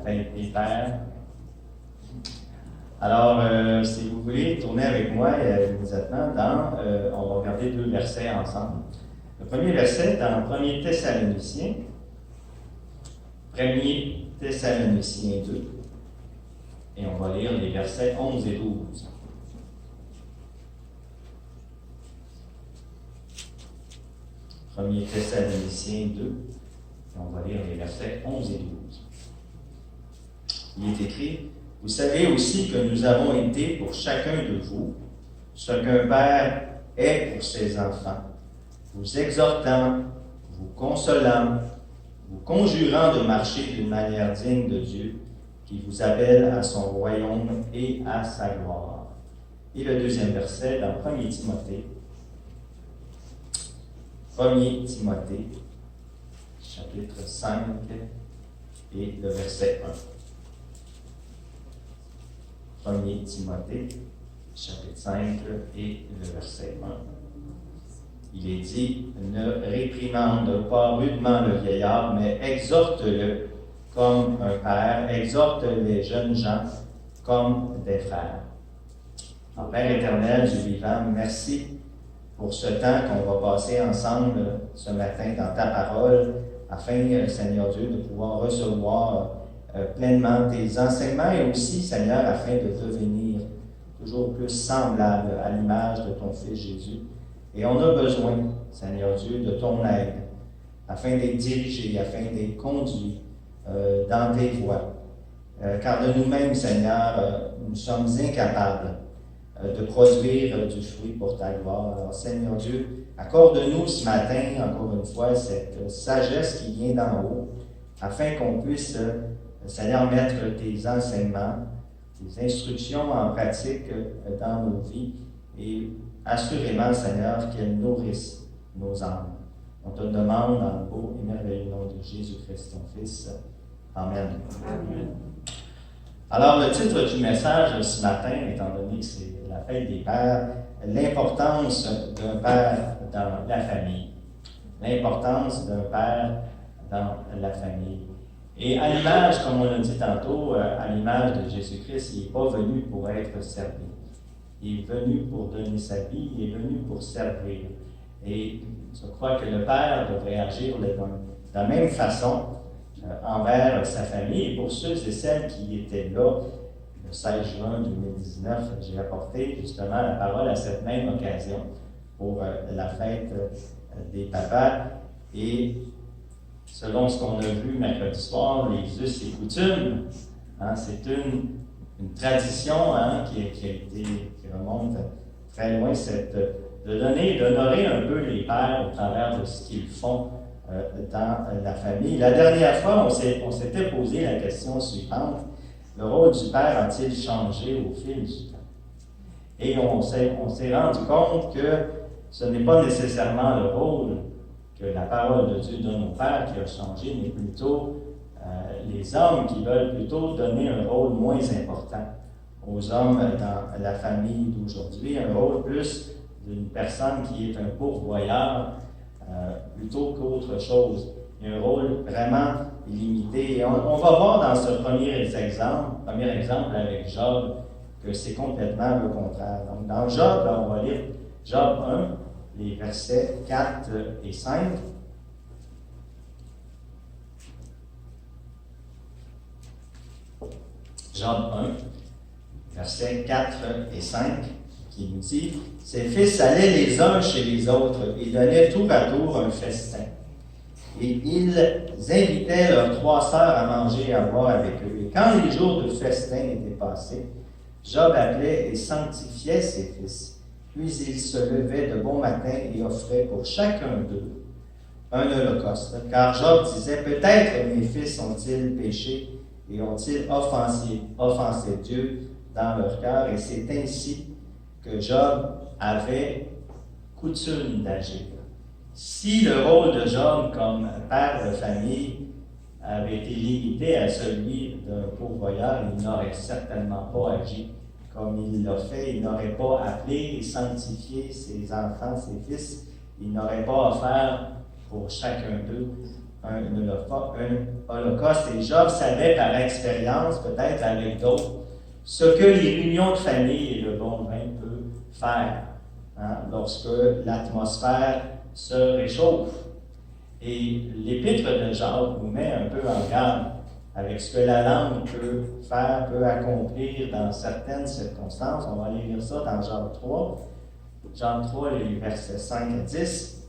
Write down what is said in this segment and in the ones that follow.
fête des pères. Alors, si vous voulez tourner avec moi immédiatement on va regarder 2 versets ensemble. Le premier verset dans 1er Thessaloniciens, 1er Thessaloniciens 2, et on va lire les versets 11 et 12. Premier Thessaloniciens 2, et on va lire les versets 11 et 12. Il est écrit: Vous savez aussi que nous avons été pour chacun de vous ce qu'un père est pour ses enfants, vous exhortant, vous consolant, vous conjurant de marcher d'une manière digne de Dieu, qui vous appelle à son royaume et à sa gloire. Et le deuxième verset dans 1er Timothée. 1er Timothée, chapitre 5, et le verset 1. 1er Timothée, chapitre 5, et le verset 1. Il est dit: Ne réprimande pas rudement le vieillard, mais exhorte-le comme un père, exhorte les jeunes gens comme des frères. En Père éternel du vivant, merci pour ce temps qu'on va passer ensemble ce matin dans ta parole, afin, Seigneur Dieu, de pouvoir recevoir pleinement tes enseignements et aussi, Seigneur, afin de devenir toujours plus semblable à l'image de ton Fils Jésus. Et on a besoin, Seigneur Dieu, de ton aide, afin d'être dirigé, afin d'être conduit dans tes voies. Car de nous-mêmes, Seigneur, nous sommes incapables de produire du fruit pour ta gloire. Alors, Seigneur Dieu, accorde-nous ce matin, encore une fois, cette sagesse qui vient d'en haut, afin qu'on puisse, Seigneur, mettre tes enseignements, tes instructions en pratique dans nos vies, et assurément, Seigneur, qu'elles nourrissent nos âmes. On te demande dans le beau et merveilleux nom de Jésus-Christ, ton Fils. Amen. Amen. Alors, le titre du message ce matin, étant donné que c'est la fête des pères, l'importance d'un père dans la famille. L'importance d'un père dans la famille. Et à l'image, comme on l'a dit tantôt, à l'image de Jésus-Christ, il n'est pas venu pour être servi. Il est venu pour donner sa vie, il est venu pour servir. Et je crois que le père devrait agir de la même façon envers sa famille. Et pour ceux et celles qui étaient là, le 16 juin 2019, j'ai apporté justement la parole à cette même occasion pour la fête des papas. Et selon ce qu'on a vu mercredi soir, les us et coutumes, c'est une tradition qui remonte très loin, de donner, d'honorer un peu les pères au travers de ce qu'ils font dans la famille. La dernière fois, on s'était posé la question suivante: le rôle du père a-t-il changé au fil du temps? Et on s'est rendu compte que ce n'est pas nécessairement le rôle que la parole de Dieu donne au père qui a changé, mais plutôt les hommes qui veulent plutôt donner un rôle moins important aux hommes dans la famille d'aujourd'hui, un rôle plus d'une personne qui est un pourvoyeur plutôt qu'autre chose. Il y a un rôle vraiment limité. Et on va voir dans ce premier exemple avec Job, que c'est complètement le contraire. Donc dans Job, on va lire Job 1, les versets 4 et 5. Job 1, versets 4 et 5, qui nous dit: Ses fils allaient les uns chez les autres et donnaient tour à tour un festin. Et ils invitaient leurs 3 sœurs à manger et à boire avec eux. Et quand les jours de festin étaient passés, Job appelait et sanctifiait ses fils. Puis il se levait de bon matin et offrait pour chacun d'eux un holocauste. Car Job disait: peut-être mes fils ont-ils péché et ont-ils offensé Dieu dans leur cœur. Et c'est ainsi que Job avait coutume d'agir. Si le rôle de Job comme père de famille avait été limité à celui d'un pourvoyeur, il n'aurait certainement pas agi comme il l'a fait. Il n'aurait pas appelé et sanctifié ses enfants, ses fils. Il n'aurait pas offert pour chacun d'eux un holocauste. Et Job savait par expérience, peut-être avec d'autres, ce que les réunions de famille et le bon vin peuvent faire lorsque l'atmosphère se réchauffe. Et l'épître de Jacques nous met un peu en garde avec ce que la langue peut faire, peut accomplir dans certaines circonstances. On va aller lire ça dans Jean 3. Jean 3, les versets 5 à 10.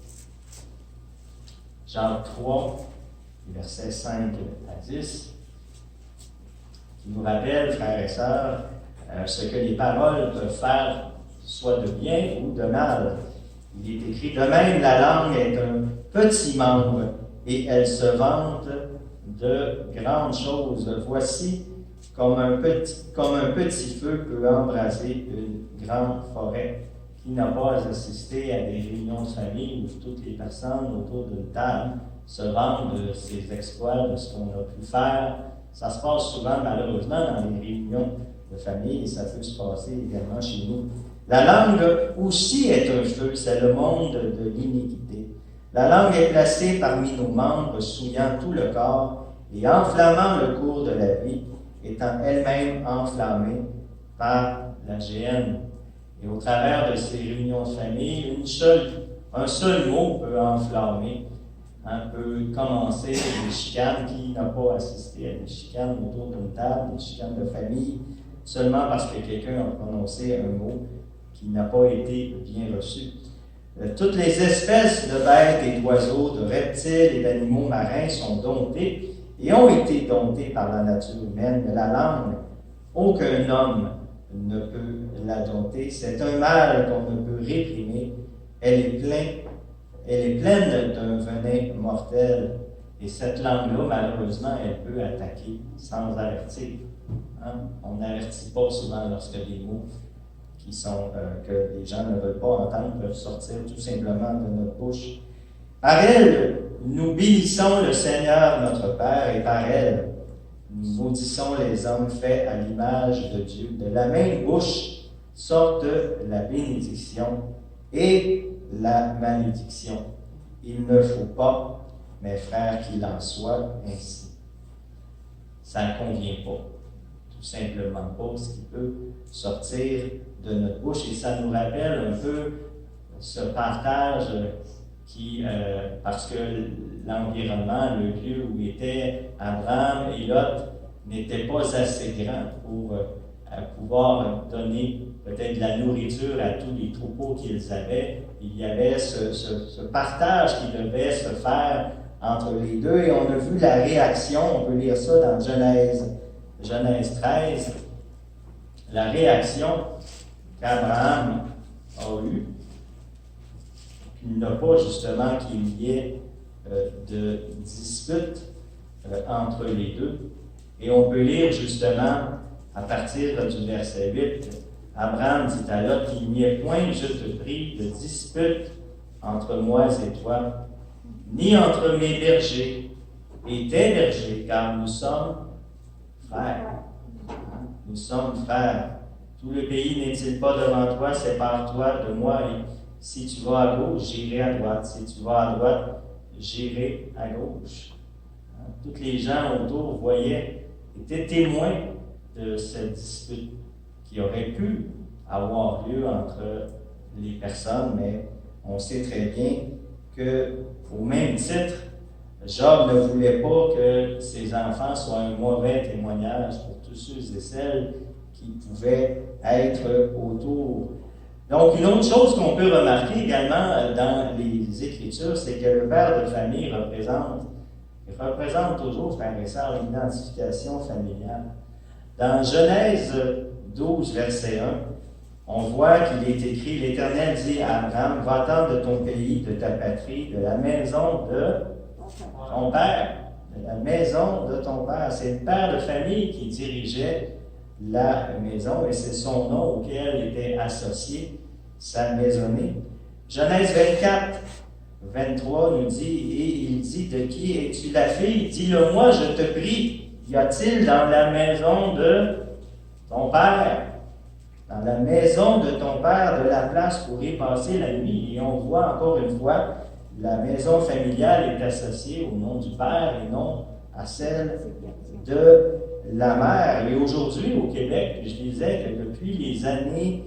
Jean 3, les versets 5 à 10, qui nous rappelle, frères et sœurs, ce que les paroles peuvent faire, soit de bien ou de mal. Il est écrit, de même, la langue est un petit membre et elle se vante de grandes choses. Voici comme un petit feu peut embraser une grande forêt. Qui n'a pas assisté à des réunions de famille où toutes les personnes autour d'une table se vantent de ses exploits, de ce qu'on a pu faire. Ça se passe souvent, malheureusement, dans les réunions de famille et ça peut se passer également chez nous. La langue aussi est un feu, c'est le monde de l'iniquité. La langue est placée parmi nos membres, souillant tout le corps et enflammant le cours de la vie, étant elle-même enflammée par la géhenne. Et au travers de ces réunions de famille, un seul mot peut enflammer, peut commencer des chicanes. Qui n'a pas assisté à des chicanes autour d'une table, des chicanes de famille, seulement parce que quelqu'un a prononcé un mot qui n'a pas été bien reçu. Toutes les espèces de bêtes et d'oiseaux, de reptiles et d'animaux marins sont domptés et ont été domptés par la nature humaine, mais la langue, aucun homme ne peut la dompter. C'est un mal qu'on ne peut réprimer. Elle est pleine d'un venin mortel. Et cette langue-là, malheureusement, elle peut attaquer sans avertir. On n'avertit pas souvent lorsque des mots que les gens ne veulent pas entendre peuvent sortir tout simplement de notre bouche. Par elle, nous bénissons le Seigneur notre Père, et par elle, nous maudissons les hommes faits à l'image de Dieu. De la même bouche sortent la bénédiction et la malédiction. Il ne faut pas, mes frères, qu'il en soit ainsi. Ça ne convient pas. Tout simplement pas ce qui peut sortir de notre bouche. Et ça nous rappelle un peu ce partage parce que l'environnement, le lieu où étaient Abraham et Lot, n'était pas assez grand pour pouvoir donner peut-être de la nourriture à tous les troupeaux qu'ils avaient. Il y avait ce partage qui devait se faire entre les deux, et on a vu la réaction, on peut lire ça dans Genèse 13, la réaction qu'Abraham a eue. Il n'a pas justement qu'il y ait de dispute entre les deux. Et on peut lire justement à partir du verset 8, Abraham dit à Lot qu'il n'y ait point, je te prie, de dispute entre moi et toi, ni entre mes bergers et tes bergers, car nous sommes frères. Nous sommes frères. Tout le pays n'est-il pas devant toi, sépare-toi de moi, et si tu vas à gauche, j'irai à droite. Si tu vas à droite, j'irai à gauche. Tous les gens autour voyaient, étaient témoins de cette dispute qui aurait pu avoir lieu entre les personnes, mais on sait très bien qu'au même titre, Job ne voulait pas que ses enfants soient un mauvais témoignage pour tous ceux et celles qui pouvaient être autour. Donc, une autre chose qu'on peut remarquer également dans les Écritures, c'est que le père de famille représente toujours, frères et sœurs, l'identification familiale. Dans Genèse 12, verset 1, on voit qu'il est écrit, l'Éternel dit à Abraham, va-t'en de ton pays, de ta patrie, de la maison de ton père. De la maison de ton père. C'est le père de famille qui dirigeait la maison et c'est son nom auquel était associé sa maisonnée. Genèse 24, 23 nous dit, et il dit, de qui es-tu la fille? Dis-le-moi, je te prie. Y a-t-il dans la maison de ton père, dans la maison de ton père, de la place pour y passer la nuit? Et on voit encore une fois la maison familiale est associée au nom du père et non à celle de la mère. Et aujourd'hui, au Québec, je disais que depuis les années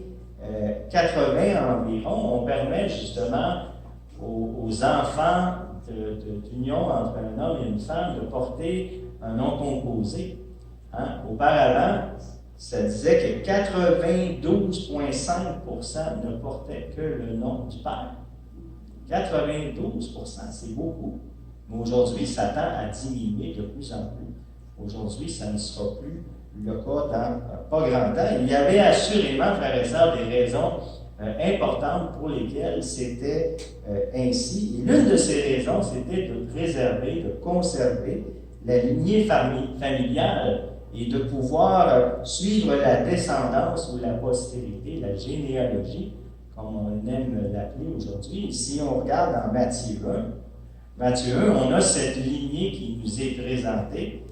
80 environ, on permet justement aux enfants d'union entre un homme et une femme de porter un nom composé. Hein? Auparavant, ça disait que 92,5% ne portaient que le nom du père. 92%, c'est beaucoup. Mais aujourd'hui, ça tend à diminuer de plus en plus. Aujourd'hui, ça ne sera plus le cas dans pas grand temps. Il y avait assurément, frères et sœurs, des raisons importantes pour lesquelles c'était ainsi. Et l'une de ces raisons, c'était de préserver, de conserver la lignée familiale et de pouvoir suivre la descendance ou la postérité, la généalogie, comme on aime l'appeler aujourd'hui. Si on regarde dans Matthieu 1, on a cette lignée qui nous est présentée,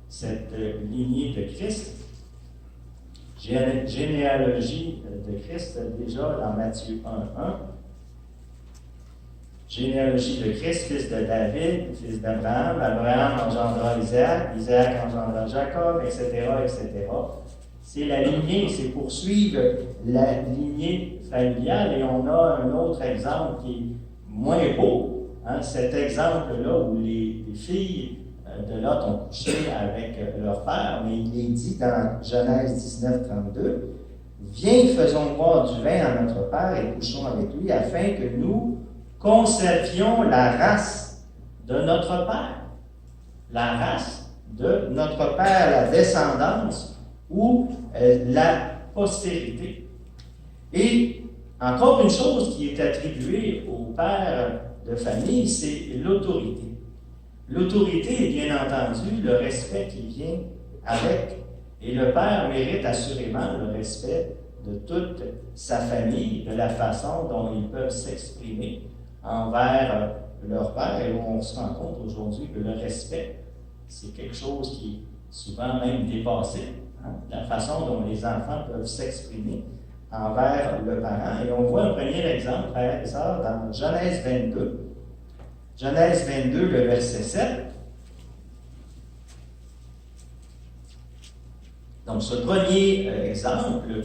cette lignée de Christ. Généalogie de Christ, déjà dans Matthieu 1:1. Généalogie de Christ, fils de David, fils d'Abraham. Abraham engendra Isaac, Isaac engendra Jacob, etc., etc. C'est la lignée, c'est poursuivre la lignée familiale. Et on a un autre exemple qui est moins beau. Hein, cet exemple-là où les filles de Lot ont couché avec leur père, mais il est dit dans Genèse 19:32, « Viens, faisons boire du vin à notre père et couchons avec lui, afin que nous conservions la race de notre père. » La race de notre père, la descendance ou la postérité. Et encore une chose qui est attribuée au père de famille, c'est l'autorité. L'autorité est bien entendu le respect qui vient avec, et le père mérite assurément le respect de toute sa famille, de la façon dont ils peuvent s'exprimer envers leur père, et où on se rend compte aujourd'hui que le respect, c'est quelque chose qui est souvent même dépassé, hein, la façon dont les enfants peuvent s'exprimer envers le parent. Et on voit un premier exemple, frères et sœurs, dans Genèse 22. Genèse 22, le verset 7. Donc, ce premier exemple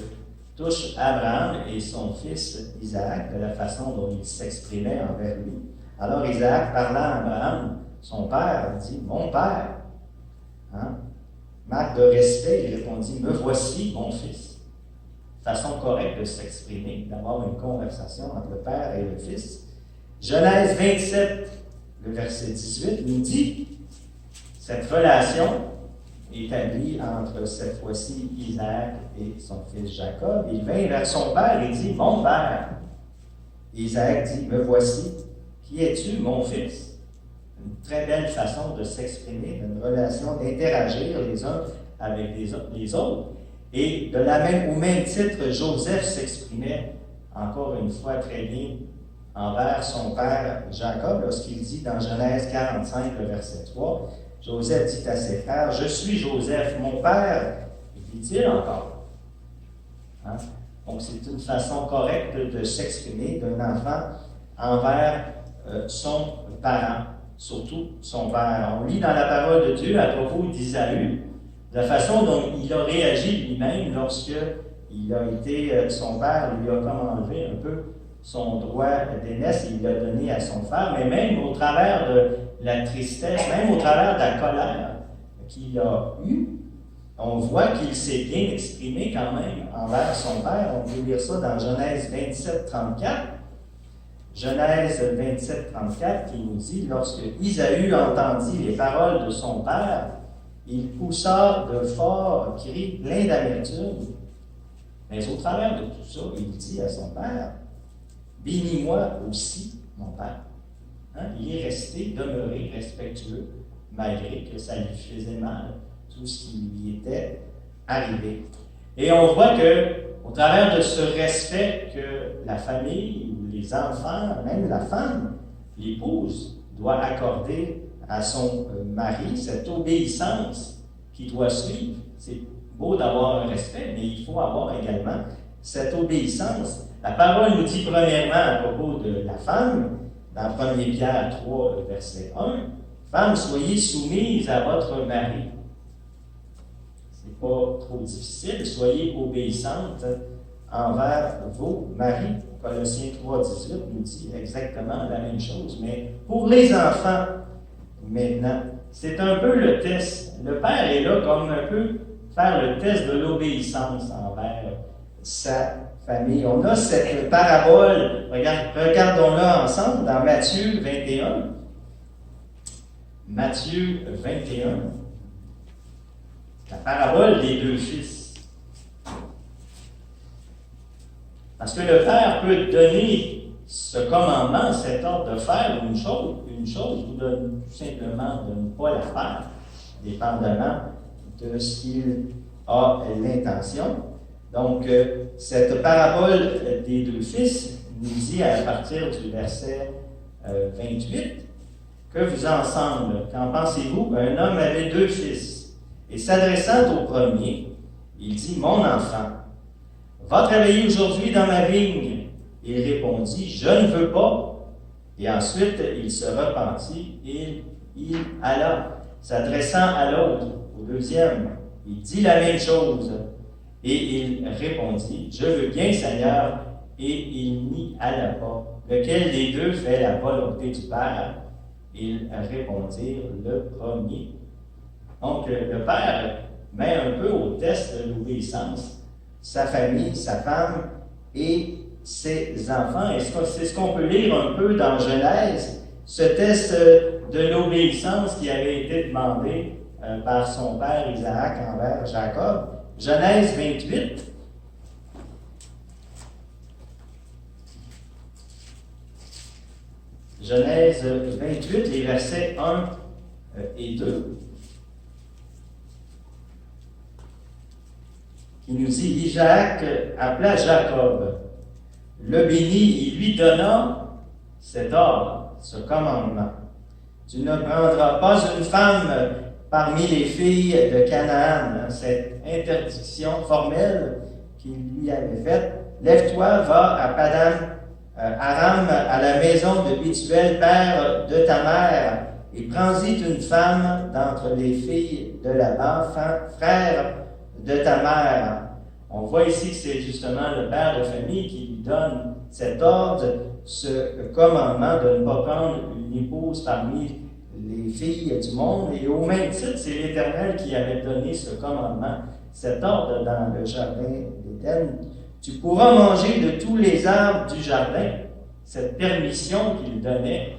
touche Abraham et son fils Isaac de la façon dont il s'exprimait envers lui. Alors, Isaac, parlant à Abraham, son père, dit « Mon père. Hein? » Marque de respect, il répondit « Me voici, mon fils. » Façon correcte de s'exprimer, d'avoir une conversation entre le père et le fils. Genèse 27, le verset 18, nous dit cette relation établie entre cette fois-ci Isaac et son fils Jacob. Il vint vers son père et dit « Mon père. » Isaac dit « Me voici. Qui es-tu, mon fils? » Une très belle façon de s'exprimer, d'une relation, d'interagir les uns avec les autres. Et de au même titre, Joseph s'exprimait encore une fois très bien envers son père Jacob, lorsqu'il dit dans Genèse 45, le verset 3, Joseph dit à ses frères, « Je suis Joseph, mon père. » dit-il encore. Hein? Donc, c'est une façon correcte de s'exprimer d'un enfant envers son parent, surtout son père. On lit dans la parole de Dieu à propos d'Isaü, de la façon dont il a réagi lui-même lorsque il a été, son père lui a comme enlevé un peu son droit d'aînesse et il l'a donné à son frère, mais même au travers de la tristesse, même au travers de la colère qu'il a eue, on voit qu'il s'est bien exprimé quand même envers son père. On peut lire ça dans Genèse 27:34. Genèse 27:34 qui nous dit « Lorsque Isaü entendit les paroles de son père, il poussa de forts cris pleins d'amertume. Mais au travers de tout ça, il dit à son père, « Bénis-moi aussi, mon père. » Hein? Il est resté, demeuré respectueux, malgré que ça lui faisait mal, tout ce qui lui était arrivé. Et on voit qu'au travers de ce respect que la famille ou les enfants, même la femme, l'épouse, doit accorder à son mari, cette obéissance qu'il doit suivre. C'est beau d'avoir un respect, mais il faut avoir également cette obéissance. La parole nous dit premièrement à propos de la femme, dans 1 Pierre 3, verset 1, « Femmes, soyez soumises à votre mari. » C'est pas trop difficile. Soyez obéissantes envers vos maris. Colossiens 3, 18 nous dit exactement la même chose. Mais pour les enfants, maintenant, c'est un peu le test. Le père est là comme un peu faire le test de l'obéissance envers sa famille. On a cette parabole, regardons-la ensemble dans Matthieu 21. Matthieu 21, la parabole des deux fils. Parce que le père peut donner ce commandement, cet ordre de faire une chose ou tout simplement de ne pas la faire, dépendamment de ce qu'il a l'intention. Donc, cette parabole des deux fils nous dit à partir du verset 28, « Que vous ensemble, qu'en pensez-vous? Un homme avait deux fils, et s'adressant au premier, il dit, « Mon enfant, va travailler aujourd'hui dans ma vigne. » Il répondit, « Je ne veux pas. » Et ensuite, il se repentit et il alla, s'adressant à l'autre, au deuxième. Il dit la même chose. Et il répondit, « Je veux bien, Seigneur. » Et il n'y alla pas. Lequel des deux fait la volonté du Père? Ils répondirent, le premier. Donc, le Père met un peu au test de l'obéissance sa famille, sa femme et ses enfants. Et c'est ce qu'on peut lire un peu dans Genèse, ce test de l'obéissance qui avait été demandé par son père Isaac envers Jacob. Genèse 28. Genèse 28, les versets 1 et 2. Qui nous dit, Isaac appela Jacob, le bénit, il lui donna cet ordre, ce commandement. Tu ne prendras pas une femme parmi les filles de Canaan, cette interdiction formelle qu'il lui avait faite. Lève-toi, va à Padan Aram, à la maison de Bethuel, père de ta mère, et prends-y une femme d'entre les filles de Laban, frère de ta mère. On voit ici que c'est justement le père de famille qui lui donne cet ordre, ce commandement de ne pas prendre une épouse parmi les filles du monde. Et au même titre, c'est l'Éternel qui avait donné ce commandement, cet ordre dans le jardin d'Éden. Tu pourras manger de tous les arbres du jardin, cette permission qu'il donnait,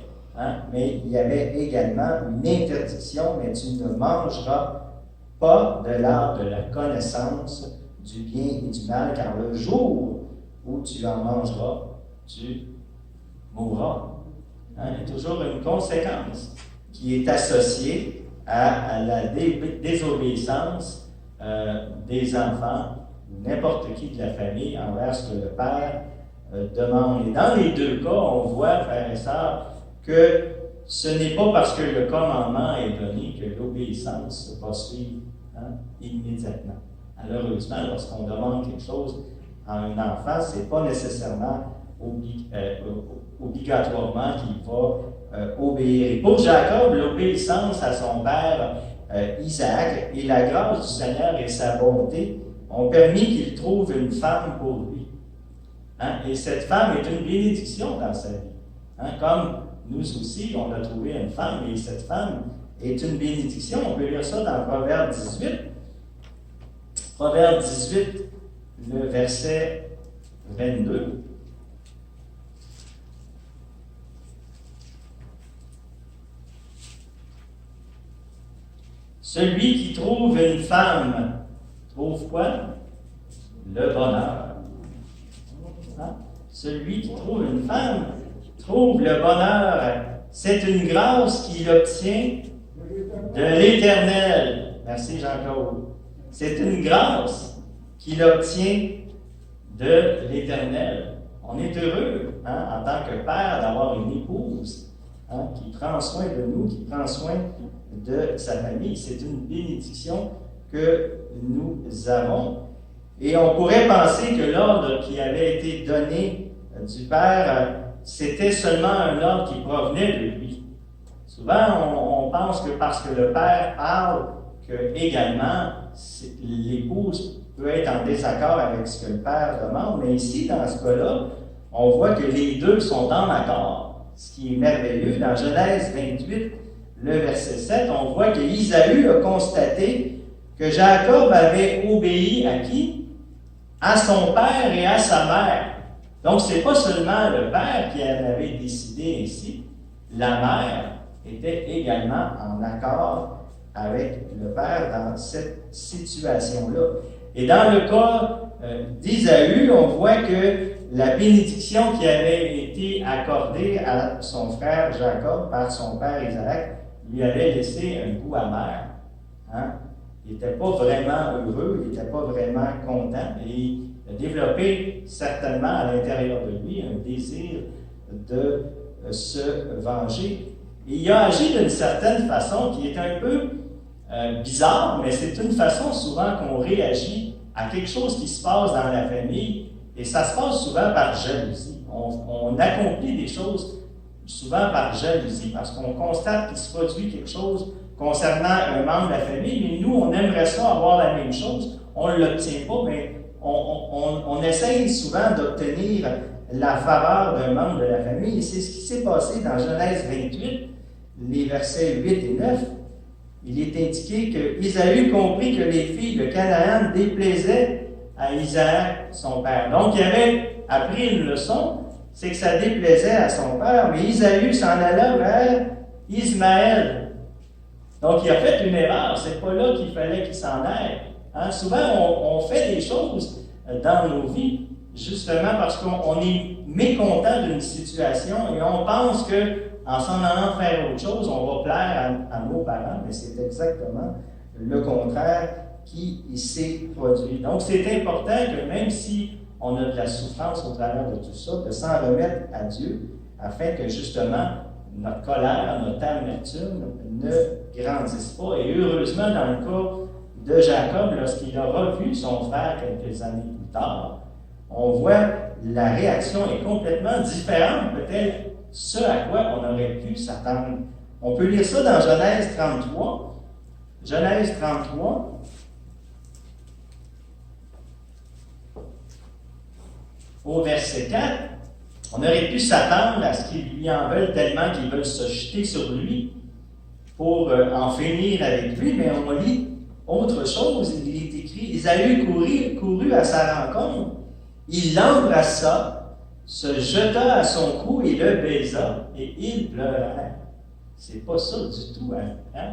mais il y avait également une interdiction, mais tu ne mangeras pas de l'arbre de la connaissance du bien et du mal, car le jour où tu en mangeras, tu mourras. Il y a toujours une conséquence qui est associée à la désobéissance des enfants, n'importe qui de la famille, envers ce que le père demande. Et dans les deux cas, on voit, frères et sœurs, que ce n'est pas parce que le commandement est donné que l'obéissance va suivre immédiatement. Malheureusement, lorsqu'on demande quelque chose à un enfant, ce n'est pas nécessairement obligatoirement qu'il va obéir. Et pour Jacob, l'obéissance à son père Isaac et la grâce du Seigneur et sa bonté ont permis qu'il trouve une femme pour lui. Et cette femme est une bénédiction dans sa vie. Comme nous aussi, on a trouvé une femme, et cette femme est une bénédiction. On peut lire ça dans Proverbe 18. Proverbe 18, le verset 22. Celui qui trouve une femme trouve quoi? Le bonheur. Celui qui trouve une femme trouve le bonheur. C'est une grâce qu'il obtient de l'Éternel. Merci Jean-Claude. C'est une grâce qu'il obtient de l'Éternel. On est heureux, en tant que père, d'avoir une épouse qui prend soin de nous, qui prend soin de sa famille. C'est une bénédiction que nous avons. Et on pourrait penser que l'ordre qui avait été donné du Père c'était seulement un ordre qui provenait de lui. Souvent, on pense que parce que le père parle, que également l'épouse peut être en désaccord avec ce que le père demande, mais ici, dans ce cas-là, on voit que les deux sont en accord, ce qui est merveilleux. Dans Genèse 28, le verset 7, on voit que Isaü a constaté que Jacob avait obéi à qui? À son père et à sa mère. Donc, ce n'est pas seulement le père qui en avait décidé ainsi, la mère était également en accord avec le père dans cette situation-là. Et dans le cas d'Isaü, on voit que la bénédiction qui avait été accordée à son frère Jacob par son père Isaac lui avait laissé un goût amer. Hein? Il n'était pas vraiment heureux, il n'était pas vraiment content, et il a développé certainement à l'intérieur de lui un désir de se venger. Et il a agi d'une certaine façon qui est un peu bizarre, mais c'est une façon souvent qu'on réagit à quelque chose qui se passe dans la famille, et ça se passe souvent par jalousie. On accomplit des choses souvent par jalousie, parce qu'on constate qu'il se produit quelque chose concernant un membre de la famille, mais nous, on aimerait ça avoir la même chose, on ne l'obtient pas, mais on essaye souvent d'obtenir la faveur d'un membre de la famille, et c'est ce qui s'est passé dans Genèse 28, les versets 8 et 9. Il est indiqué que Isaü comprit que les filles de Canaan déplaisaient à Isaac, son père. Donc, il avait appris une leçon, c'est que ça déplaisait à son père, mais Isaü s'en alla vers Ismaël. Donc, il a fait une erreur, c'est pas là qu'il fallait qu'il s'en aille. Hein? Souvent, on fait des choses dans nos vies, justement parce qu'on est mécontent d'une situation et on pense que en s'en allant faire autre chose, on va plaire à nos parents, mais c'est exactement le contraire qui s'est produit. Donc, c'est important que même si on a de la souffrance au travers de tout ça, de s'en remettre à Dieu, afin que justement notre colère, notre amertume ne grandisse pas. Et heureusement, dans le cas de Jacob, lorsqu'il a revu son frère quelques années plus tard, on voit la réaction est complètement différente, peut-être ce à quoi on aurait pu s'attendre. On peut lire ça dans Genèse 33. Genèse 33. Au verset 4, on aurait pu s'attendre à ce qu'ils lui en veulent tellement qu'ils veulent se jeter sur lui pour en finir avec lui, mais on lit autre chose. Il est écrit, Isaü courut à sa rencontre, il l'embrassa, se jeta à son cou et le baisa, et il pleurait. C'est pas ça du tout, hein?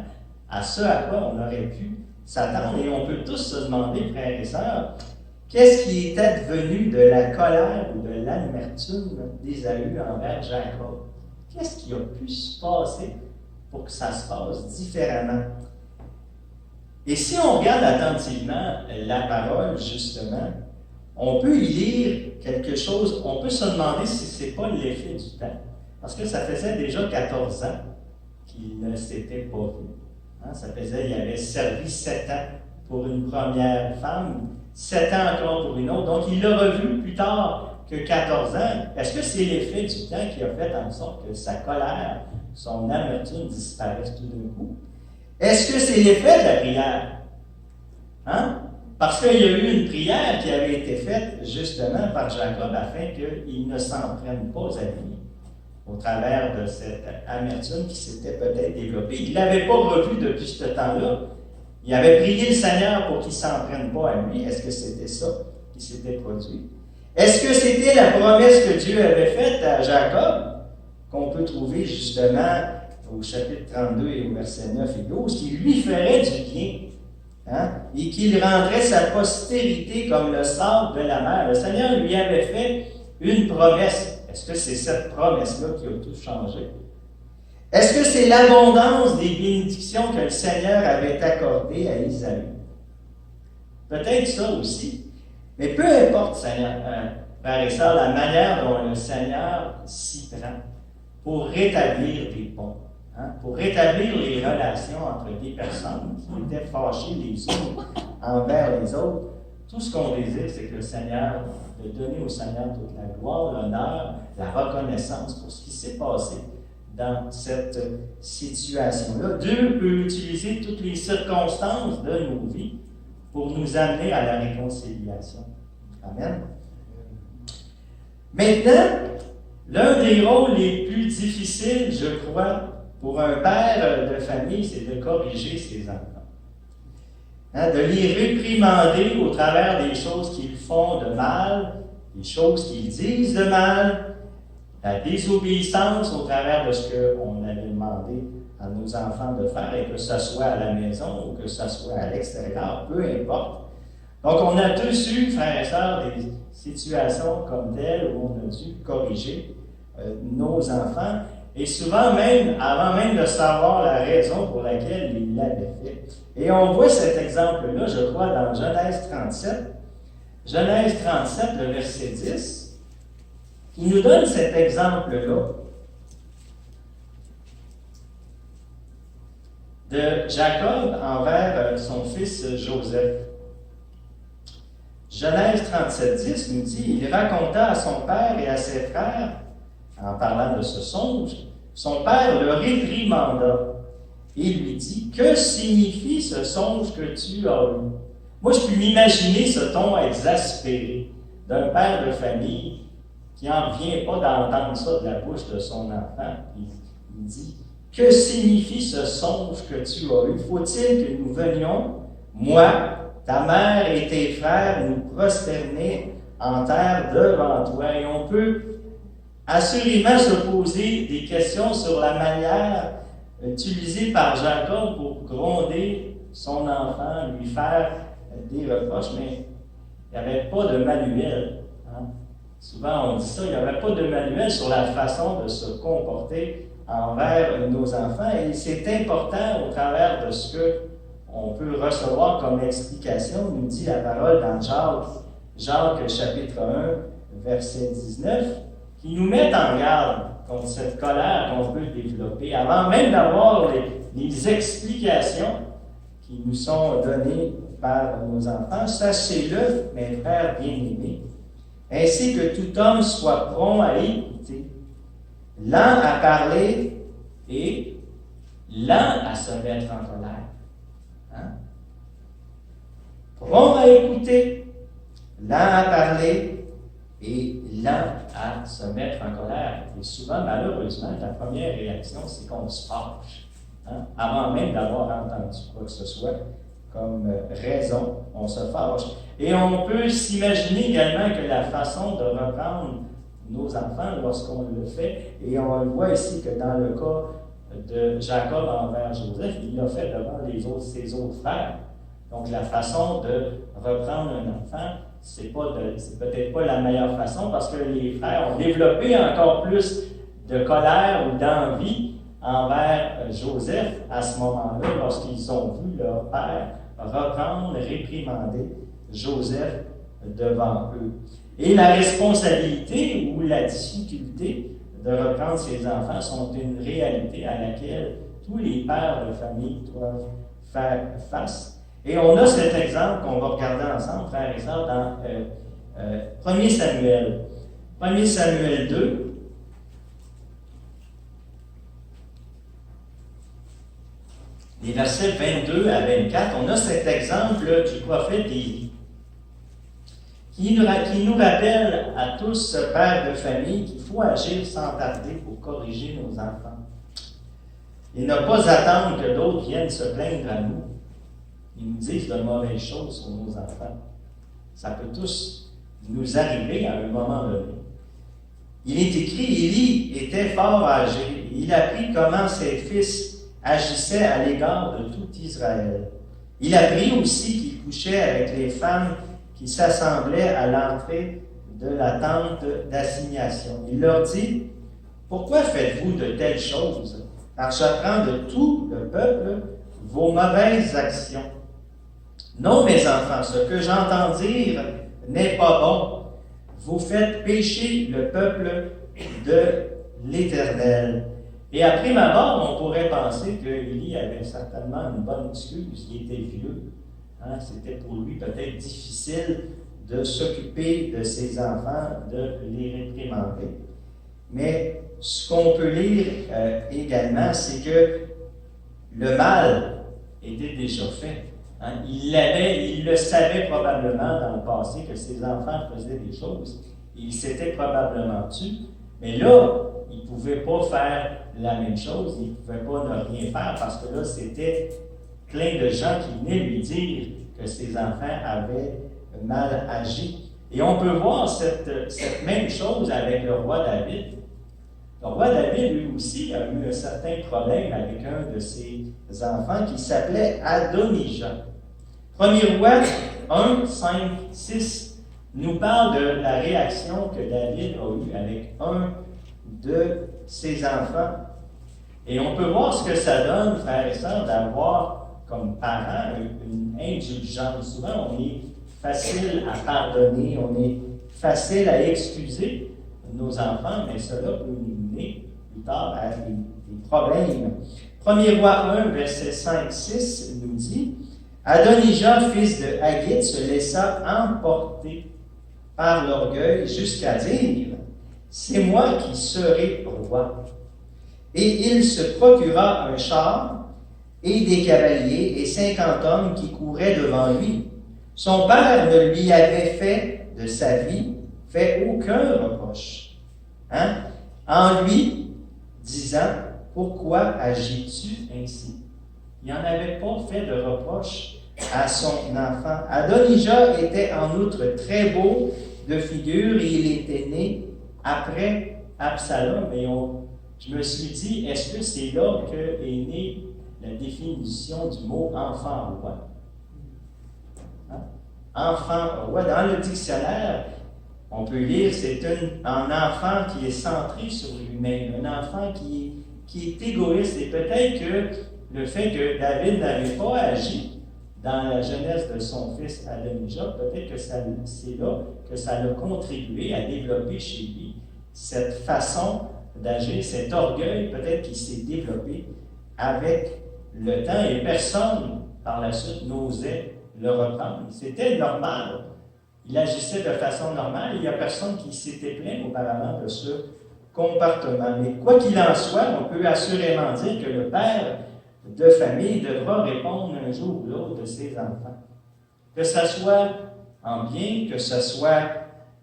À ce à quoi on aurait pu s'attendre. Et on peut tous se demander, frères et sœurs, qu'est-ce qui était devenu de la colère ou de l'amertume d'Ésaü envers Jacob? Qu'est-ce qui a pu se passer pour que ça se passe différemment? Et si on regarde attentivement la parole, justement, on peut y lire quelque chose, on peut se demander si ce n'est pas l'effet du temps. Parce que ça faisait déjà 14 ans qu'il ne s'était pas vu. Hein, ça faisait, il avait servi 7 ans pour une première femme, 7 ans encore pour une autre. Donc, il l'a revu plus tard que 14 ans. Est-ce que c'est l'effet du temps qui a fait en sorte que sa colère, son amertume disparaissent tout d'un coup? Est-ce que c'est l'effet de la prière? Hein? Parce qu'il y a eu une prière qui avait été faite justement par Jacob afin qu'il ne s'en prenne pas à lui au travers de cette amertume qui s'était peut-être développée. Il ne l'avait pas revu depuis ce temps-là. Il avait prié le Seigneur pour qu'il ne s'en prenne pas à lui. Est-ce que c'était ça qui s'était produit? Est-ce que c'était la promesse que Dieu avait faite à Jacob, qu'on peut trouver justement au chapitre 32 et au verset 9 et 12, qui lui ferait du bien? Hein? Et qu'il rendrait sa postérité comme le sable de la mer. Le Seigneur lui avait fait une promesse. Est-ce que c'est cette promesse-là qui a tout changé? Est-ce que c'est l'abondance des bénédictions que le Seigneur avait accordées à Isaü? Peut-être ça aussi. Mais peu importe, Seigneur, frères et sœurs, la manière dont le Seigneur s'y prend pour rétablir des ponts. Hein, pour rétablir les relations entre des personnes qui étaient fâchées les unes envers les autres, Tout ce qu'on désire, c'est que le Seigneur, de donner au Seigneur toute la gloire, l'honneur, la reconnaissance pour ce qui s'est passé dans cette situation-là. Dieu peut utiliser toutes les circonstances de nos vies pour nous amener à la réconciliation. Amen. Maintenant, l'un des rôles les plus difficiles, je crois, pour un père de famille, c'est de corriger ses enfants. De les réprimander au travers des choses qu'ils font de mal, des choses qu'ils disent de mal, la désobéissance au travers de ce qu'on avait demandé à nos enfants de faire, et que ce soit à la maison ou que ce soit à l'extérieur, peu importe. Donc, on a tous eu, frères et sœurs, des situations comme telles où on a dû corriger nos enfants, et souvent même, avant même de savoir la raison pour laquelle ils l'avaient fait. Et on voit cet exemple-là, je crois, dans Genèse 37. Genèse 37, le verset 10, qui nous donne cet exemple-là de Jacob envers son fils Joseph. Genèse 37, 10 nous dit, il raconta à son père et à ses frères, en parlant de ce songe, son père le réprimanda et lui dit, que signifie ce songe que tu as eu? Moi, je peux m'imaginer ce ton exaspéré d'un père de famille qui n'en vient pas d'entendre ça de la bouche de son enfant. Il dit, que signifie ce songe que tu as eu? Faut-il que nous venions, moi, ta mère et tes frères, nous prosterner en terre devant toi? Et on peut assurément se poser des questions sur la manière utilisée par Jacob pour gronder son enfant, lui faire des reproches, mais il n'y avait pas de manuel. Hein? Souvent on dit ça, il n'y avait pas de manuel sur la façon de se comporter envers nos enfants, et c'est important au travers de ce qu'on peut recevoir comme explication, nous dit la parole dans Jacques chapitre 1, verset 19, qui nous met en garde contre cette colère qu'on peut développer, avant même d'avoir les explications qui nous sont données par nos enfants. Sachez-le, mes frères bien-aimés, ainsi que tout homme soit prompt à écouter, lent à parler et lent à se mettre en colère. Hein? Prompt à écouter, lent à parler et lent à se mettre en colère. Et souvent, malheureusement, la première réaction, c'est qu'on se fâche. Hein? Avant même d'avoir entendu quoi que ce soit comme raison, on se fâche. Et on peut s'imaginer également que la façon de reprendre nos enfants lorsqu'on le fait, et on le voit ici que dans le cas de Jacob envers Joseph, il l'a fait devant ses autres frères. Donc la façon de reprendre un enfant, c'est peut-être pas la meilleure façon, parce que les frères ont développé encore plus de colère ou d'envie envers Joseph à ce moment-là, lorsqu'ils ont vu leur père reprendre, réprimander Joseph devant eux. Et la responsabilité ou la difficulté de reprendre ses enfants sont une réalité à laquelle tous les pères de famille doivent faire face. Et on a cet exemple qu'on va regarder ensemble, frères et sœurs, dans 1 Samuel. 1 Samuel 2. Les versets 22 à 24, on a cet exemple du prophète Élie, qui nous rappelle à tous, pères de famille, qu'il faut agir sans tarder pour corriger nos enfants. Et ne pas attendre que d'autres viennent se plaindre à nous. Ils nous disent de mauvaises choses sur nos enfants. Ça peut tous nous arriver à un moment donné. Il est écrit, Élie était fort âgé. Il apprit comment ses fils agissaient à l'égard de tout Israël. Il apprit aussi qu'il couchait avec les femmes qui s'assemblaient à l'entrée de la tente d'assignation. Il leur dit, « Pourquoi faites-vous de telles choses? Car j'apprends de tout le peuple vos mauvaises actions. Non, mes enfants, ce que j'entends dire n'est pas bon. Vous faites pécher le peuple de l'Éternel. » Et après ma mort, on pourrait penser qu'Élie avait certainement une bonne excuse. Il était vieux. Hein? C'était pour lui peut-être difficile de s'occuper de ses enfants, de les réprimander. Mais ce qu'on peut lire également, c'est que le mal était déjà fait. Hein? Il le savait probablement dans le passé que ses enfants faisaient des choses. Il s'était probablement tué. Mais là, il ne pouvait pas faire la même chose. Il ne pouvait pas ne rien faire parce que là, c'était plein de gens qui venaient lui dire que ses enfants avaient mal agi. Et on peut voir cette même chose avec le roi David. Le roi David, lui aussi, a eu un certain problème avec un de ses enfants qui s'appelait Adonijah. Premier roi 1, 5, 6 nous parle de la réaction que David a eue avec un de ses enfants. Et on peut voir ce que ça donne, frères et sœurs, d'avoir comme parents une indulgence. Souvent, on est facile à pardonner, on est facile à excuser nos enfants, mais cela peut nous mener plus tard à des problèmes. Premier roi 1, verset 5-6 nous dit « Adonijah, fils de Haggith, se laissa emporter par l'orgueil jusqu'à dire « C'est moi qui serai roi. » Et il se procura un char et des cavaliers et 50 hommes qui couraient devant lui. Son père ne lui avait fait de sa vie aucun reproche. Hein? En lui disant, pourquoi agis-tu ainsi? Il n'en avait pas fait de reproche à son enfant. Adonijah était en outre très beau de figure et il était né après Absalom. Et je me suis dit, est-ce que c'est là qu'est née la définition du mot enfant roi? Hein? Enfant roi, dans le dictionnaire, on peut lire, c'est un enfant qui est centré sur lui-même, un enfant qui est égoïste. Et peut-être que le fait que David n'avait pas agi dans la jeunesse de son fils Adonijah, peut-être que c'est là que ça a contribué à développer chez lui cette façon d'agir, cet orgueil peut-être qui s'est développé avec le temps et personne par la suite n'osait le reprendre. C'était normal. Il agissait de façon normale. Il n'y a personne qui s'était plaint auparavant de ce comportement. Mais quoi qu'il en soit, on peut assurément dire que le père de famille devra répondre un jour ou l'autre de ses enfants. Que ce soit en bien, que ce soit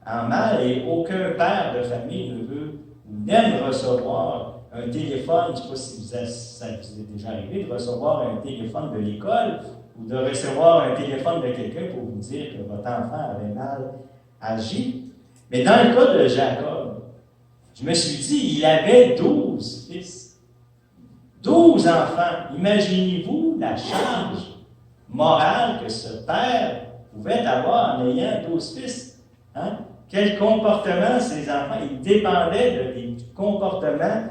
en mal, et aucun père de famille ne veut ou n'aime recevoir un téléphone. Je ne sais pas si ça vous est déjà arrivé de recevoir un téléphone de l'école ou de recevoir un téléphone de quelqu'un pour vous dire que votre enfant avait mal agi. Mais dans le cas de Jacob, je me suis dit, il avait 12 fils. 12 enfants. Imaginez-vous la charge morale que ce père pouvait avoir en ayant 12 fils. Hein? Quel comportement ces enfants, ils dépendaient des comportements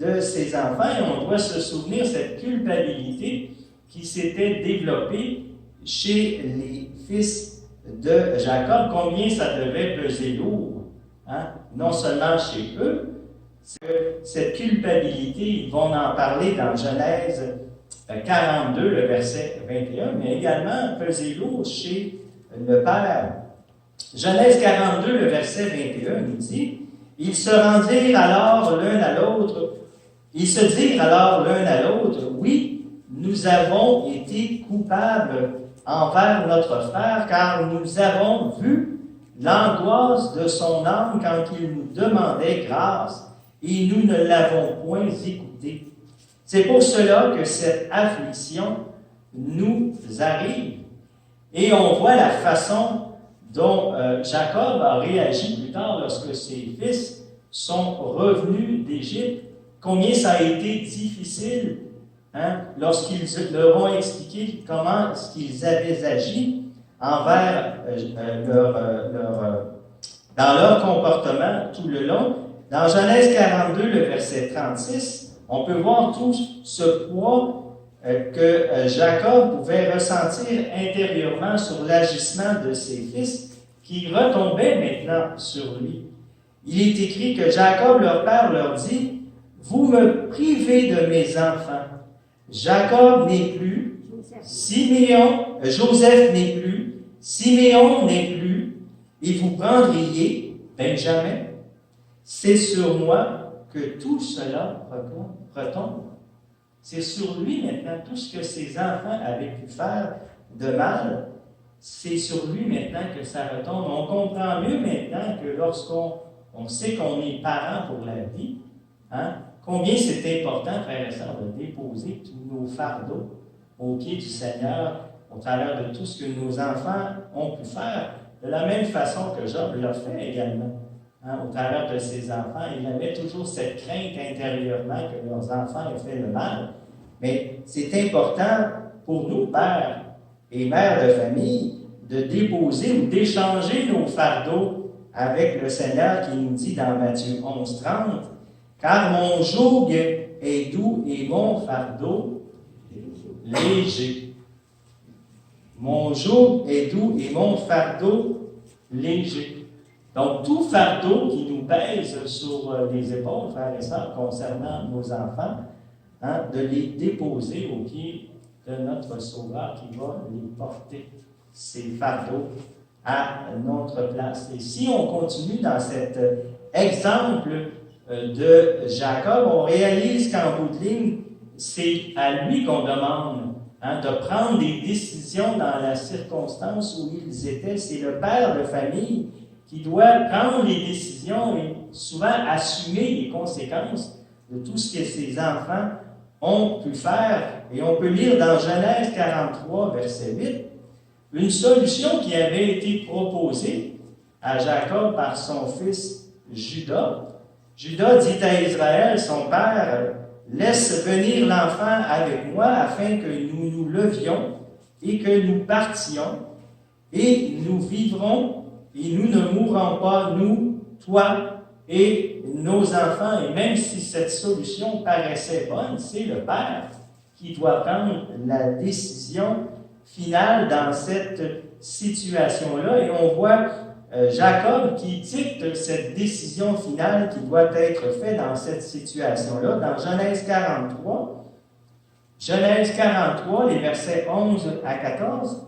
de ces enfants et on doit se souvenir de cette culpabilité qui s'était développée chez les fils de Jacob, combien ça devait peser lourd, hein? Non seulement chez eux, cette culpabilité, ils vont en parler dans Genèse 42, le verset 21, mais également peser lourd chez le père. Genèse 42, le verset 21 nous dit, « Ils se rendirent alors l'un à l'autre, ils se dirent alors l'un à l'autre, « Oui, nous avons été coupables envers notre frère, car nous avons vu l'angoisse de son âme quand il nous demandait grâce, et nous ne l'avons point écouté. C'est pour cela que cette affliction nous arrive. » Et on voit la façon dont Jacob a réagi plus tard lorsque ses fils sont revenus d'Égypte. Combien ça a été difficile lorsqu'ils leur ont expliqué comment ils avaient agi envers dans leur comportement tout le long. Dans Genèse 42, le verset 36, on peut voir tout ce poids que Jacob pouvait ressentir intérieurement sur l'agissement de ses fils qui retombait maintenant sur lui. Il est écrit que Jacob, leur père, leur dit « Vous me privez de mes enfants. Jacob n'est plus, Joseph n'est plus, Siméon n'est plus, et vous prendriez Benjamin. C'est sur moi que tout cela retombe. C'est sur lui maintenant, tout ce que ses enfants avaient pu faire de mal, c'est sur lui maintenant que ça retombe. On comprend mieux maintenant que lorsqu'on sait qu'on est parent pour la vie, combien c'est important, frères et sœurs, de déposer tous nos fardeaux aux pieds du Seigneur au travers de tout ce que nos enfants ont pu faire, de la même façon que Job l'a fait également. Au travers de ses enfants, il avait toujours cette crainte intérieurement que leurs enfants aient fait le mal. Mais c'est important pour nous, pères et mères de famille, de déposer ou d'échanger nos fardeaux avec le Seigneur qui nous dit dans Matthieu 11:30, « Car mon joug est doux et mon fardeau léger. » Mon joug est doux et mon fardeau léger. Donc, tout fardeau qui nous pèse sur les épaules, frères et sœurs, concernant nos enfants, de les déposer aux pieds de notre Sauveur qui va les porter, ces fardeaux, à notre place. Et si on continue dans cet exemple de Jacob, on réalise qu'en bout de ligne, c'est à lui qu'on demande de prendre des décisions dans la circonstance où ils étaient. C'est le père de famille qui doit prendre les décisions et souvent assumer les conséquences de tout ce que ses enfants ont pu faire. Et on peut lire dans Genèse 43, verset 8, une solution qui avait été proposée à Jacob par son fils Judas. Judas dit à Israël, son père, « Laisse venir l'enfant avec moi afin que nous nous levions et que nous partions, et nous vivrons et nous ne mourrons pas, nous, toi et nos enfants. » Et même si cette solution paraissait bonne, c'est le père qui doit prendre la décision finale dans cette situation-là. Et on voit Jacob qui dicte cette décision finale qui doit être faite dans cette situation-là. Dans Genèse 43, les versets 11 à 14,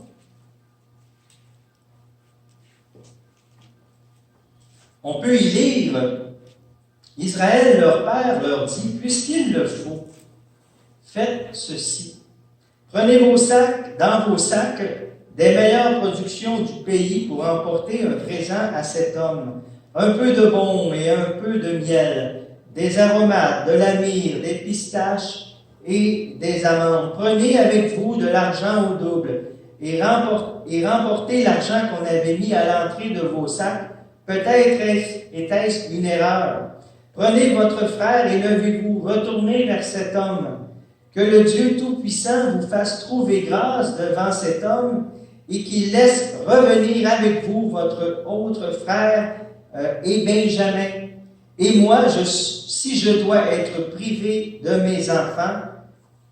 on peut y lire, Israël, leur père, leur dit, « Puisqu'il le faut, faites ceci. Prenez dans vos sacs des meilleures productions du pays pour emporter un présent à cet homme, un peu de baume et un peu de miel, des aromates, de la myrrhe, des pistaches et des amandes. Prenez avec vous de l'argent au double et remportez l'argent qu'on avait mis à l'entrée de vos sacs. Peut-être était-ce une erreur. Prenez votre frère et levez-vous, retournez vers cet homme. Que le Dieu Tout-Puissant vous fasse trouver grâce devant cet homme et qu'il laisse revenir avec vous votre autre frère et Benjamin. Et moi, si je dois être privé de mes enfants,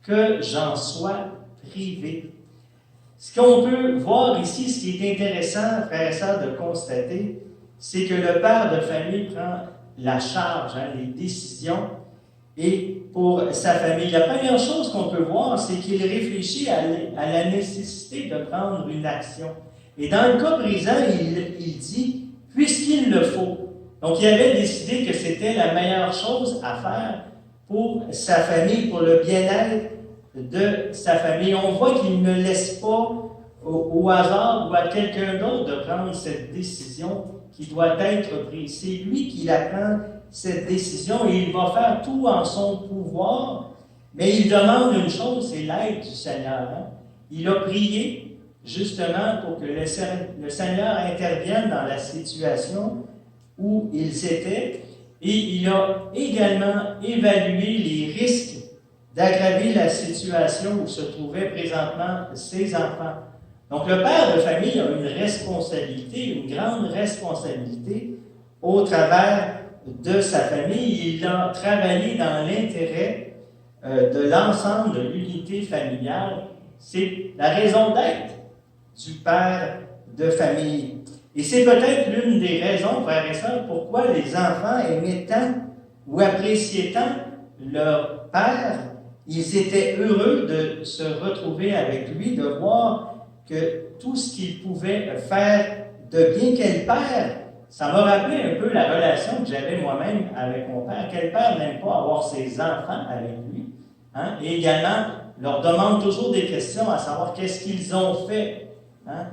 que j'en sois privé. » Ce qu'on peut voir ici, ce qui est intéressant, frères et sœurs, de constater, c'est que le père de famille prend la charge, les décisions, et pour sa famille. La première chose qu'on peut voir, c'est qu'il réfléchit à la nécessité de prendre une action. Et dans le cas présent, il dit « puisqu'il le faut ». Donc, il avait décidé que c'était la meilleure chose à faire pour sa famille, pour le bien-être de sa famille. On voit qu'il ne laisse pas au hasard ou à quelqu'un d'autre de prendre cette décision qui doit être prise. C'est lui qui la prend, cette décision, et il va faire tout en son pouvoir, mais il demande une chose, c'est l'aide du Seigneur. Il a prié, justement, pour que le Seigneur intervienne dans la situation où ils étaient, et il a également évalué les risques d'aggraver la situation où se trouvaient présentement ses enfants. Donc, le père de famille a une responsabilité, une grande responsabilité au travers de sa famille. Il a travaillé dans l'intérêt de l'ensemble de l'unité familiale. C'est la raison d'être du père de famille. Et c'est peut-être l'une des raisons, frères et sœurs, pourquoi les enfants aimaient tant ou appréciaient tant leur père Ils étaient heureux de se retrouver avec lui, de voir que tout ce qu'il pouvait faire de bien, quel père. Ça m'a rappelé un peu la relation que j'avais moi-même avec mon père. Quel père n'aime pas avoir ses enfants avec lui? Hein? Et également, leur demande toujours des questions à savoir qu'est-ce qu'ils ont fait. Hein?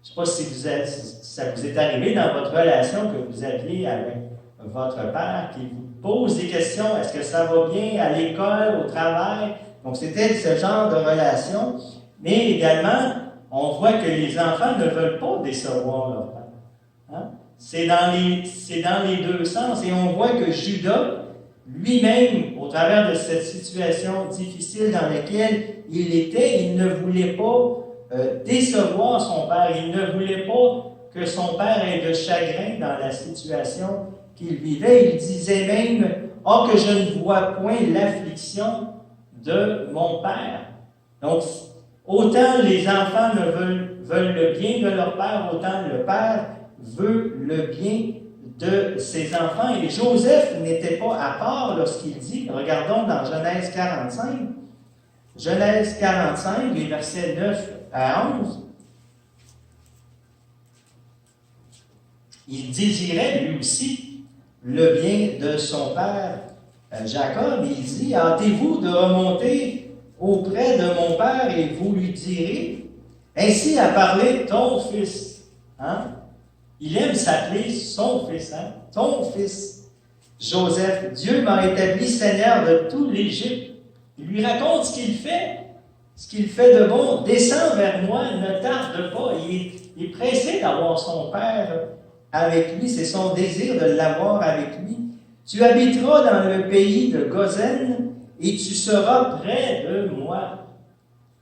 Je ne sais pas si ça vous est arrivé dans votre relation que vous aviez avec votre père, qui vous pose des questions. Est-ce que ça va bien à l'école, au travail? Donc, c'était ce genre de relation. Mais également, on voit que les enfants ne veulent pas décevoir leur père. Hein? C'est dans les deux sens. Et on voit que Judas, lui-même, au travers de cette situation difficile dans laquelle il était, il ne voulait pas décevoir son père. Il ne voulait pas que son père ait de chagrin dans la situation qu'il vivait. Il disait même « Ah, que je ne vois point l'affliction de mon père. » Donc, autant les enfants veulent le bien de leur père, autant le père veut le bien de ses enfants. Et Joseph n'était pas à part lorsqu'il dit, regardons dans Genèse 45, Genèse 45, les versets 9 à 11, il désirait lui aussi le bien de son père Jacob. Il dit, hâtez-vous de remonter auprès de mon père et vous lui direz, ainsi a parlé ton fils. Hein? Il aime s'appeler son fils, hein? Ton fils. Joseph, Dieu m'a établi seigneur de tout l'Égypte. Il lui raconte ce qu'il fait de bon. Descends vers moi, ne tarde pas. Il est pressé d'avoir son père avec lui. C'est son désir de l'avoir avec lui. Tu habiteras dans le pays de Gozen et tu seras près de moi.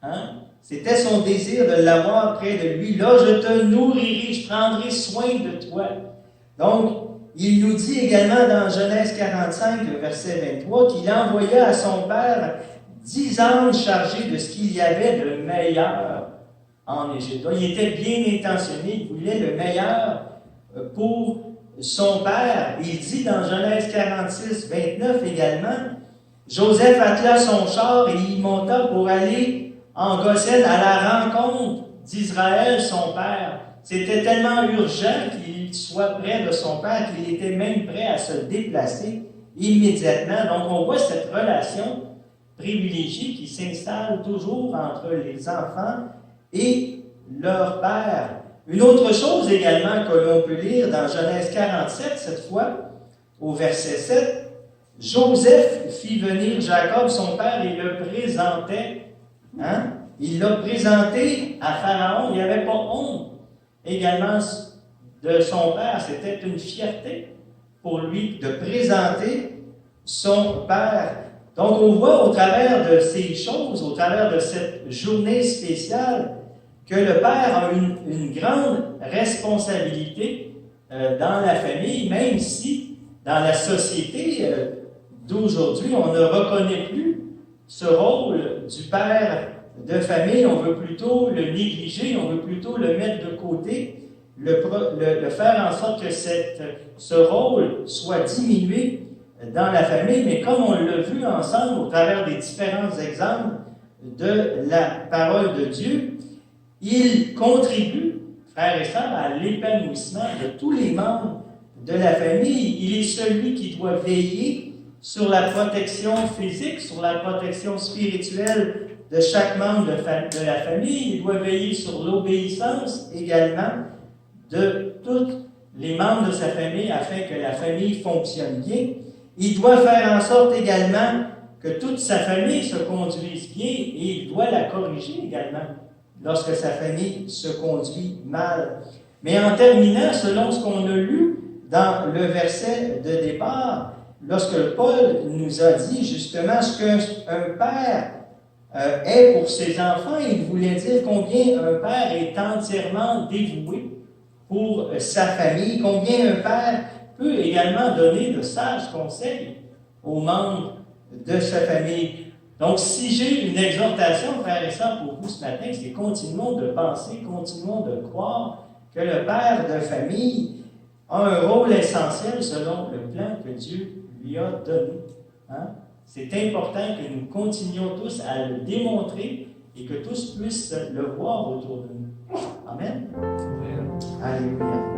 Hein? C'était son désir de l'avoir près de lui. Là, je te nourrirai, je prendrai soin de toi. Donc, il nous dit également dans Genèse 45, le verset 23, qu'il envoya à son père 10 anges chargés de ce qu'il y avait de meilleur en Égypte. Donc, il était bien intentionné, il voulait le meilleur pour son père. Il dit dans Genèse 46, 29 également, Joseph attela son char et il monta pour aller en Goshen à la rencontre d'Israël, son père. C'était tellement urgent qu'il soit près de son père qu'il était même prêt à se déplacer immédiatement. Donc, on voit cette relation privilégiée qui s'installe toujours entre les enfants et leur père. Une autre chose également que l'on peut lire dans Genèse 47, cette fois, au verset 7, Joseph fit venir Jacob, son père, et le présentait. Hein? Il l'a présenté à Pharaon. Il n'y avait pas honte également de son père. C'était une fierté pour lui de présenter son père. Donc, on voit au travers de ces choses, au travers de cette journée spéciale, que le père a une grande responsabilité dans la famille, même si dans la société d'aujourd'hui, on ne reconnaît plus ce rôle du père de famille. On veut plutôt le négliger, on veut plutôt le mettre de côté, le faire en sorte que ce rôle soit diminué dans la famille. Mais comme on l'a vu ensemble au travers des différents exemples de la parole de Dieu, il contribue, frères et sœurs, à l'épanouissement de tous les membres de la famille. Il est celui qui doit veiller sur la protection physique, sur la protection spirituelle de chaque membre de la famille. Il doit veiller sur l'obéissance également de tous les membres de sa famille afin que la famille fonctionne bien. Il doit faire en sorte également que toute sa famille se conduise bien et il doit la corriger également lorsque sa famille se conduit mal. Mais en terminant, selon ce qu'on a lu dans le verset de départ, lorsque Paul nous a dit justement ce qu'un père est pour ses enfants, il voulait dire combien un père est entièrement dévoué pour sa famille, combien un père peut également donner de sages conseils aux membres de sa famille. Donc, si j'ai une exhortation, frères et sœurs, pour vous ce matin, c'est continuons de penser, continuons de croire que le père de famille a un rôle essentiel selon le plan que Dieu lui a donné. Hein? C'est important que nous continuions tous à le démontrer et que tous puissent le voir autour de nous. Amen. Alléluia.